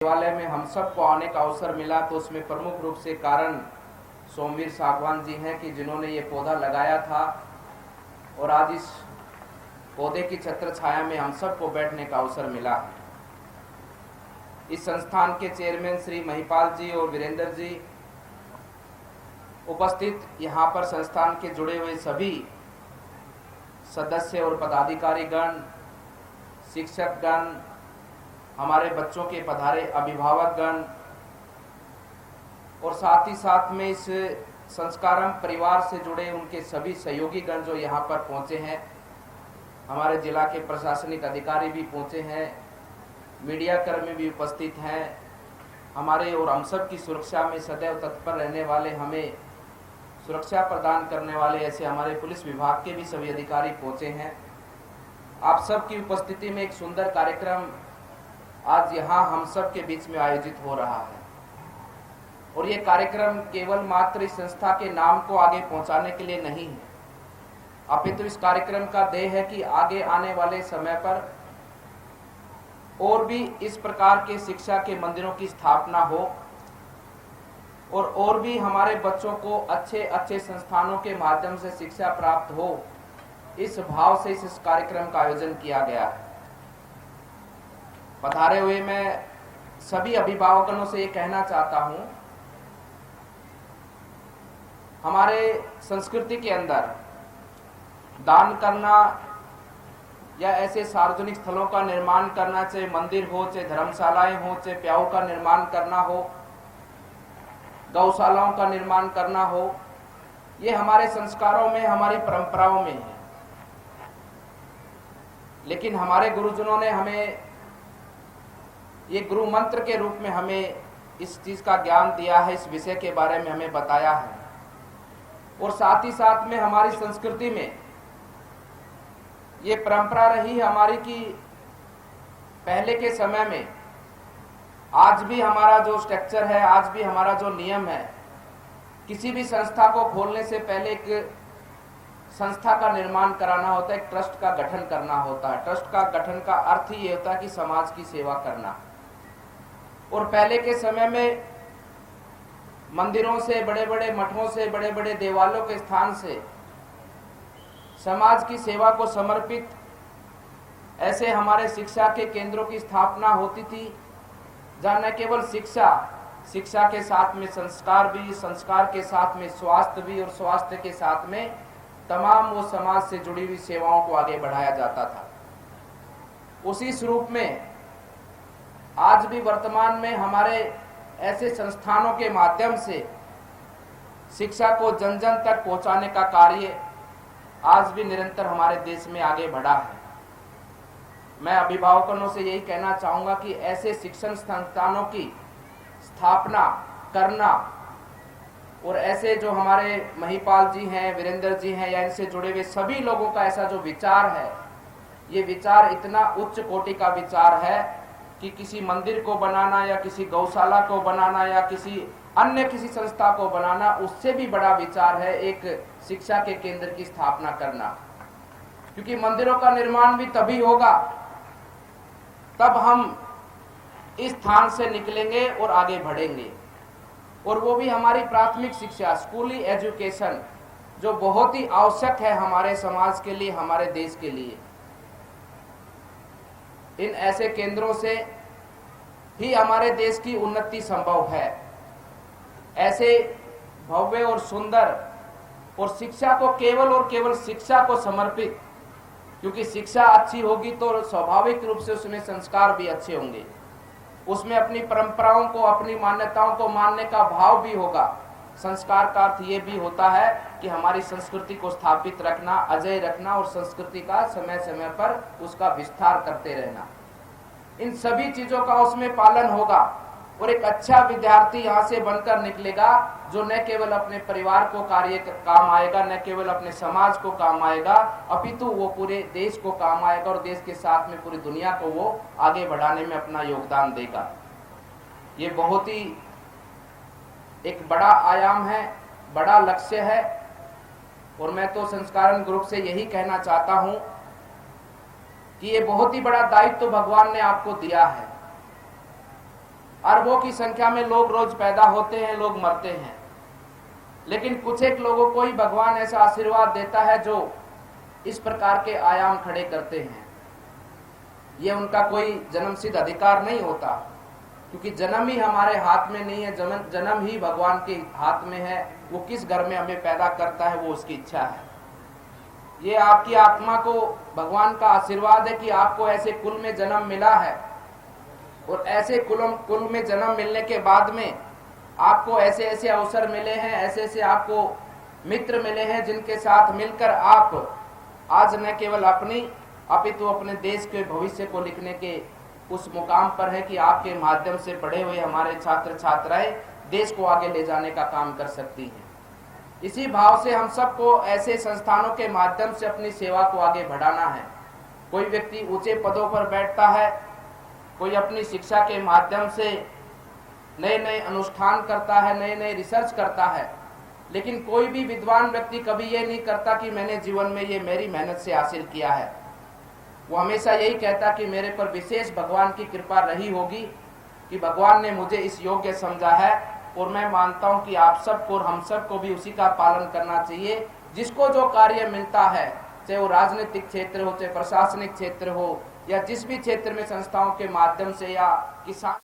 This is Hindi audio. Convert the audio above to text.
देवालय में हम सबको आने का अवसर मिला तो उसमें प्रमुख रूप से कारण सोमवीर सागवान जी हैं कि जिन्होंने ये पौधा लगाया था और आज इस पौधे की छत्र छाया में हम सबको बैठने का अवसर मिला। इस संस्थान के चेयरमैन श्री महिपाल जी और वीरेंद्र जी उपस्थित, यहाँ पर संस्थान के जुड़े हुए सभी सदस्य और पदाधिकारी गण, शिक्षक गण, हमारे बच्चों के पधारे अभिभावक गण और साथ ही साथ में इस संस्कारम परिवार से जुड़े उनके सभी सहयोगी गण जो यहाँ पर पहुँचे हैं, हमारे जिला के प्रशासनिक अधिकारी भी पहुँचे हैं, मीडिया कर्मी भी उपस्थित हैं, हमारे और हम सब की सुरक्षा में सदैव तत्पर रहने वाले, हमें सुरक्षा प्रदान करने वाले ऐसे हमारे पुलिस विभाग के भी सभी अधिकारी पहुँचे हैं। आप सब की उपस्थिति में एक सुंदर कार्यक्रम आज यहाँ हम सब के बीच में आयोजित हो रहा है और ये कार्यक्रम केवल मात्र इस संस्था के नाम को आगे पहुंचाने के लिए नहीं है, अपितु इस कार्यक्रम का ध्येय है कि आगे आने वाले समय पर और भी इस प्रकार के शिक्षा के मंदिरों की स्थापना हो और भी हमारे बच्चों को अच्छे अच्छे संस्थानों के माध्यम से शिक्षा प्राप्त हो, इस भाव से इस कार्यक्रम का आयोजन किया गया है। पधारे हुए मैं सभी अभिभावकों से ये कहना चाहता हूं, हमारे संस्कृति के अंदर दान करना या ऐसे सार्वजनिक स्थलों का निर्माण करना, चाहे मंदिर हो, चाहे धर्मशालाएं हो, चाहे प्याऊ का निर्माण करना हो, गौशालाओं का निर्माण करना हो, ये हमारे संस्कारों में, हमारी परंपराओं में है। लेकिन हमारे गुरुजनों ने हमें ये गुरु मंत्र के रूप में हमें इस चीज का ज्ञान दिया है, इस विषय के बारे में हमें बताया है और साथ ही साथ में हमारी संस्कृति में ये परंपरा रही हमारी कि पहले के समय में, आज भी हमारा जो स्ट्रक्चर है, आज भी हमारा जो नियम है, किसी भी संस्था को खोलने से पहले एक संस्था का निर्माण कराना होता है, एक ट्रस्ट का गठन करना होता है। ट्रस्ट का गठन का अर्थ ही ये होता है कि समाज की सेवा करना। और पहले के समय में मंदिरों से, बड़े बड़े मठों से, बड़े बड़े देवालयों के स्थान से समाज की सेवा को समर्पित ऐसे हमारे शिक्षा के केंद्रों की स्थापना होती थी, जहाँ न केवल शिक्षा के साथ में संस्कार भी, संस्कार के साथ में स्वास्थ्य भी और स्वास्थ्य के साथ में तमाम वो समाज से जुड़ी हुई सेवाओं को आगे बढ़ाया जाता था। उसी स्वरूप में आज भी वर्तमान में हमारे ऐसे संस्थानों के माध्यम से शिक्षा को जन जन तक पहुंचाने का कार्य आज भी निरंतर हमारे देश में आगे बढ़ा है। मैं अभिभावकों से यही कहना चाहूंगा कि ऐसे शिक्षण संस्थानों की स्थापना करना और ऐसे जो हमारे महिपाल जी हैं, वीरेंद्र जी हैं या इनसे जुड़े हुए सभी लोगों का ऐसा जो विचार है, ये विचार इतना उच्च कोटि का विचार है कि किसी मंदिर को बनाना या किसी गौशाला को बनाना या किसी अन्य किसी संस्था को बनाना, उससे भी बड़ा विचार है एक शिक्षा के केंद्र की स्थापना करना। क्योंकि मंदिरों का निर्माण भी तभी होगा तब हम इस स्थान से निकलेंगे और आगे बढ़ेंगे, और वो भी हमारी प्राथमिक शिक्षा, स्कूली एजुकेशन, जो बहुत ही आवश्यक है हमारे समाज के लिए, हमारे देश के लिए। इन ऐसे केंद्रों से ही हमारे देश की उन्नति संभव है। ऐसे भव्य और सुंदर और शिक्षा को केवल और केवल शिक्षा को समर्पित, क्योंकि शिक्षा अच्छी होगी तो स्वाभाविक रूप से उसमें संस्कार भी अच्छे होंगे, उसमें अपनी परंपराओं को, अपनी मान्यताओं को मानने का भाव भी होगा। संस्कार का अर्थ ये भी होता है कि हमारी संस्कृति को स्थापित रखना, अजय रखना और संस्कृति का समय समय पर उसका विस्तार करते रहना। इन सभी चीजों का उसमें पालन होगा और एक अच्छा विद्यार्थी यहाँ से बनकर निकलेगा जो न केवल अपने परिवार को काम आएगा, न केवल अपने समाज को काम आएगा, अपितु वो पूरे देश को काम आएगा और देश के साथ में पूरी दुनिया को वो आगे बढ़ाने में अपना योगदान देगा। ये बहुत ही एक बड़ा आयाम है, बड़ा लक्ष्य है और मैं तो संस्कारन ग्रुप से यही कहना चाहता हूं कि ये बहुत ही बड़ा दायित्व भगवान ने आपको दिया है। अरबों की संख्या में लोग रोज पैदा होते हैं, लोग मरते हैं, लेकिन कुछ एक लोगों को ही भगवान ऐसा आशीर्वाद देता है जो इस प्रकार के आयाम खड़े करते हैं। ये उनका कोई जन्मसिद्ध अधिकार नहीं होता, क्योंकि जन्म ही हमारे हाथ में नहीं है, जन्म ही भगवान के हाथ में है। वो किस घर में हमें पैदा करता है वो उसकी इच्छा है। ये आपकी आत्मा को भगवान का आशीर्वाद है कि आपको ऐसे कुल में जन्म मिला है, और ऐसे कुल में जन्म मिलने के बाद में आपको ऐसे ऐसे अवसर मिले हैं, ऐसे ऐसे आपको मित्र मिले हैं जिनके साथ मिलकर आप आज न केवल अपनी अपितु अपने देश के भविष्य को लिखने के उस मुकाम पर है कि आपके माध्यम से पढ़े हुए हमारे छात्र छात्राएं देश को आगे ले जाने का काम कर सकती हैं। इसी भाव से हम सबको ऐसे संस्थानों के माध्यम से अपनी सेवा को आगे बढ़ाना है। कोई व्यक्ति ऊंचे पदों पर बैठता है, कोई अपनी शिक्षा के माध्यम से नए नए अनुष्ठान करता है, नए नए रिसर्च करता है, लेकिन कोई भी विद्वान व्यक्ति कभी ये नहीं करता कि मैंने जीवन में ये मेरी मेहनत से हासिल किया है। वो हमेशा यही कहता कि मेरे पर विशेष भगवान की कृपा रही होगी कि भगवान ने मुझे इस योग्य समझा है, और मैं मानता हूं कि आप सबको और हम सबको भी उसी का पालन करना चाहिए। जिसको जो कार्य मिलता है, चाहे वो राजनीतिक क्षेत्र हो, चाहे प्रशासनिक क्षेत्र हो, या जिस भी क्षेत्र में संस्थाओं के माध्यम से या किसान